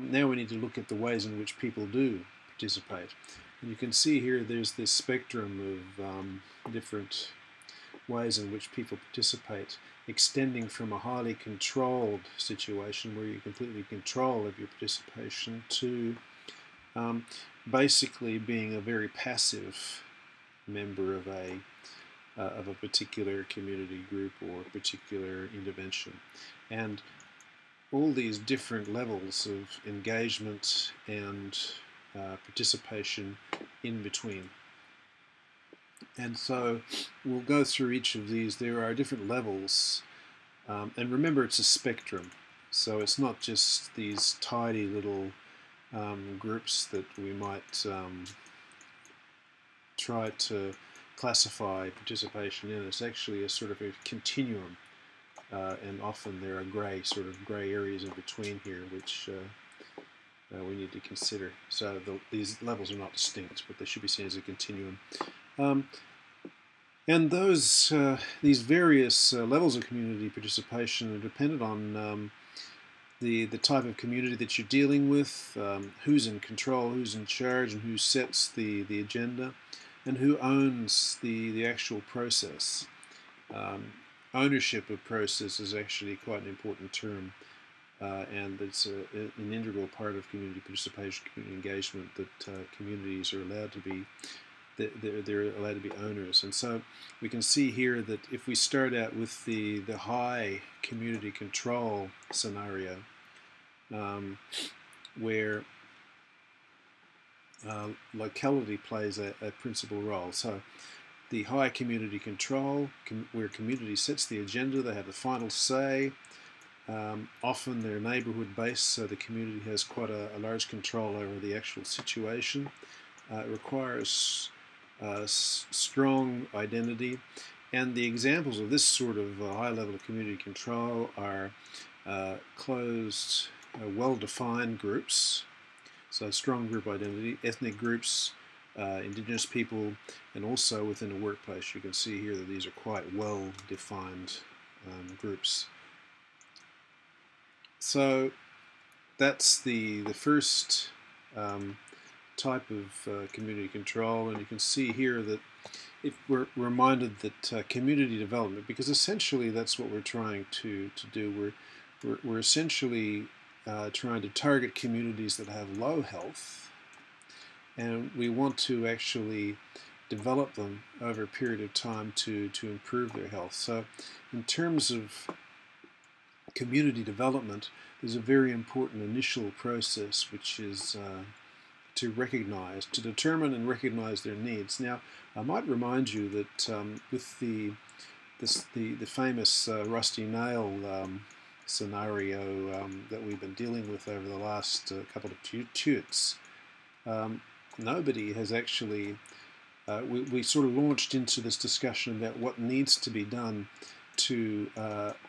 Now we need to look at the ways in which people do participate. And you can see here there's this spectrum of different ways in which people participate, extending from a highly controlled situation where you completely control of your participation to basically being a very passive member of a particular community group or particular intervention. And all these different levels of engagement and participation in between. And so we'll go through each of these. There are different levels. And remember, it's a spectrum. So it's not just these tidy little groups that we might try to classify participation in. It's actually a sort of a continuum. And often there are gray areas in between here, which we need to consider. So these levels are not distinct, but they should be seen as a continuum. And these various levels of community participation are dependent on the type of community that you're dealing with, who's in control, who's in charge, and who sets the agenda, and who owns the actual process. Ownership of process is actually quite an important term, and it's an integral part of community participation, community engagement, that communities are allowed to be, they're allowed to be owners. And so we can see here that if we start out with the high community control scenario, where locality plays a principal role. So the high community control, where community sets the agenda, they have the final say. Often they're neighborhood based, so the community has quite a large control over the actual situation. It requires strong identity, and the examples of this sort of high level of community control are closed, well-defined groups, so strong group identity, ethnic groups, indigenous people, and also within a workplace. You can see here that these are quite well-defined groups. So that's the first type of community control, and you can see here that if we're reminded that community development, because essentially that's what we're trying to do. We're essentially trying to target communities that have low health, and we want to actually develop them over a period of time to improve their health. So in terms of community development, there's a very important initial process, which is to recognize, to determine and recognize their needs. Now, I might remind you that with the famous rusty nail scenario that we've been dealing with over the last couple of tutes, nobody has actually, we sort of launched into this discussion about what needs to be done to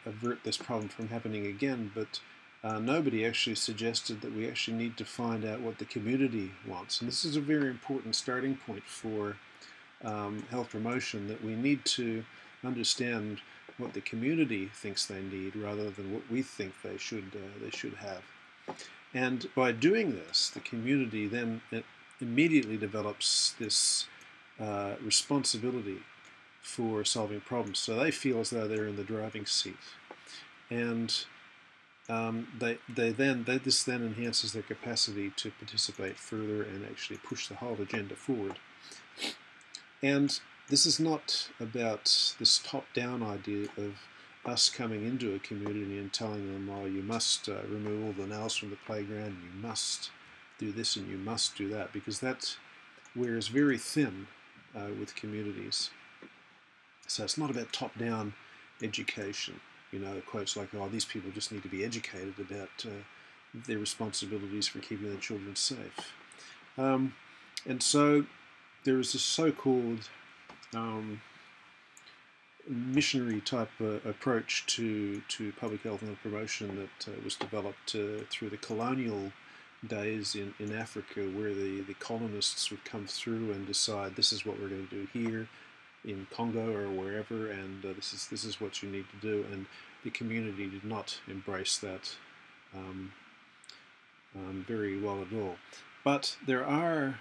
avert this problem from happening again, but nobody actually suggested that we actually need to find out what the community wants. And this is a very important starting point for health promotion, that we need to understand what the community thinks they need rather than what we think they should have. And by doing this, the community then immediately develops this responsibility for solving problems. So they feel as though they're in the driving seat, and this then enhances their capacity to participate further and actually push the whole agenda forward. And this is not about this top-down idea of us coming into a community and telling them, oh, you must remove all the nails from the playground, you must do this and you must do that, because that wears very thin with communities. So it's not about top-down education. You know, quotes like, oh, these people just need to be educated about their responsibilities for keeping their children safe. And so there is this so-called missionary type approach to public health and health promotion that was developed through the colonial days in Africa, where the colonists would come through and decide, this is what we're going to do here in Congo or wherever, and this is what you need to do. And the community did not embrace that very well at all. But there are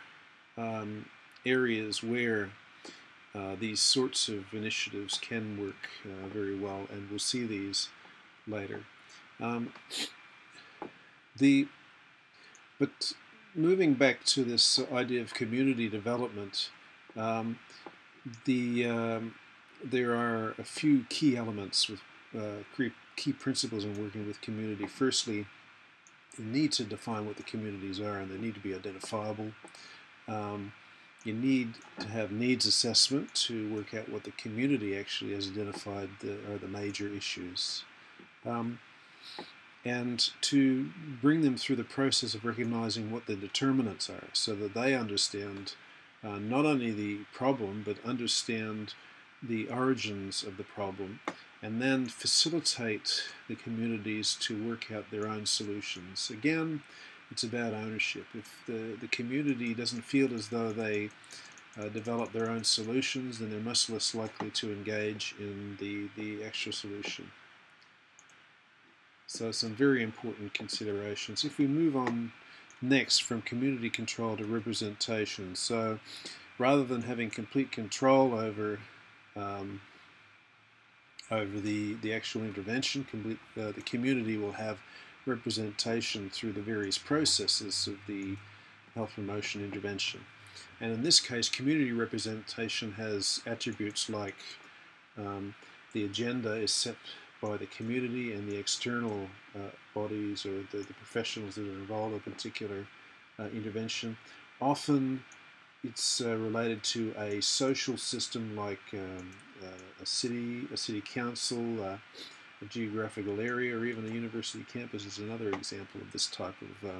areas where these sorts of initiatives can work very well, and we'll see these later. But moving back to this idea of community development, um, there are a few key elements with key principles in working with community. Firstly, you need to define what the communities are, and they need to be identifiable. You need to have needs assessment to work out what the community actually has identified are the major issues. And to bring them through the process of recognizing what the determinants are so that they understand not only the problem but understand the origins of the problem, and then facilitate the communities to work out their own solutions. Again, it's about ownership. If the community doesn't feel as though they develop their own solutions, then they're much less likely to engage in the actual solution. So some very important considerations. If we move on next from community control to representation, so rather than having complete control over the actual intervention, the community will have representation through the various processes of the health promotion intervention. And in this case, community representation has attributes like the agenda is set by the community and the external bodies or the professionals that are involved in a particular intervention. Often it's related to a social system like a city council, a geographical area, or even a university campus is another example of this type of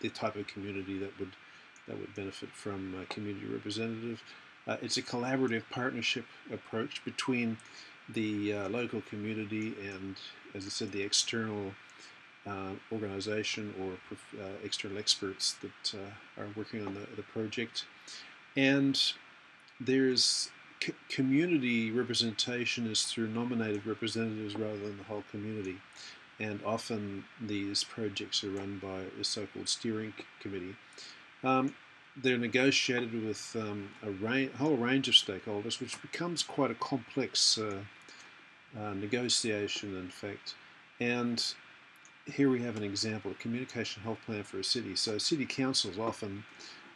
the type of community that would benefit from a community representative. It's a collaborative partnership approach between the local community and, as I said, the external organization or external experts that are working on the project. And there's community representation is through nominated representatives rather than the whole community. And often these projects are run by a so-called steering committee. They're negotiated with a whole range of stakeholders, which becomes quite a complex negotiation, in fact. And here we have an example, a communication health plan for a city. So city councils often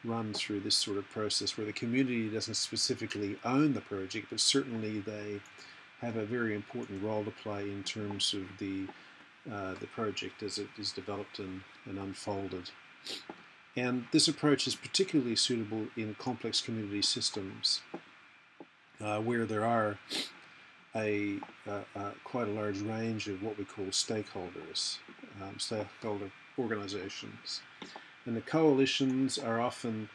run through this sort of process where the community doesn't specifically own the project, but certainly they have a very important role to play in terms of the project as it is developed and unfolded. And this approach is particularly suitable in complex community systems where there are quite a large range of what we call stakeholders, stakeholder organizations. And the coalitions are often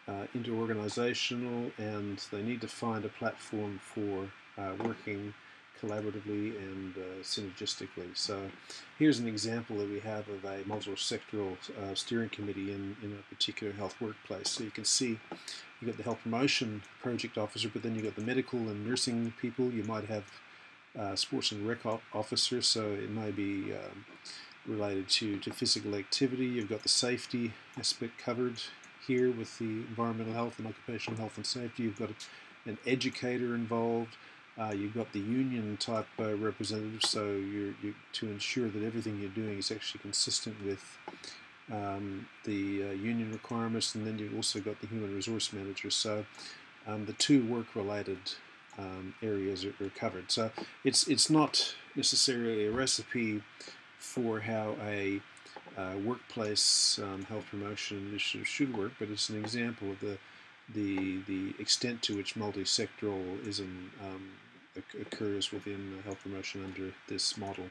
interorganizational, and they need to find a platform for working collaboratively and synergistically. So here's an example that we have of a multi-sectoral steering committee in a particular health workplace. So you can see you've got the health promotion project officer, but then you've got the medical and nursing people. You might have sports and rec officers, so it may be related to physical activity. You've got the safety aspect covered here with the environmental health and occupational health and safety. You've got an educator involved. You've got the union type representative, so you to ensure that everything you're doing is actually consistent with the union requirements, and then you've also got the human resource manager. So the two work-related areas are covered. So it's not necessarily a recipe for how a workplace health promotion initiative should work, but it's an example of the extent to which multi-sectoralism occurs within health promotion under this model.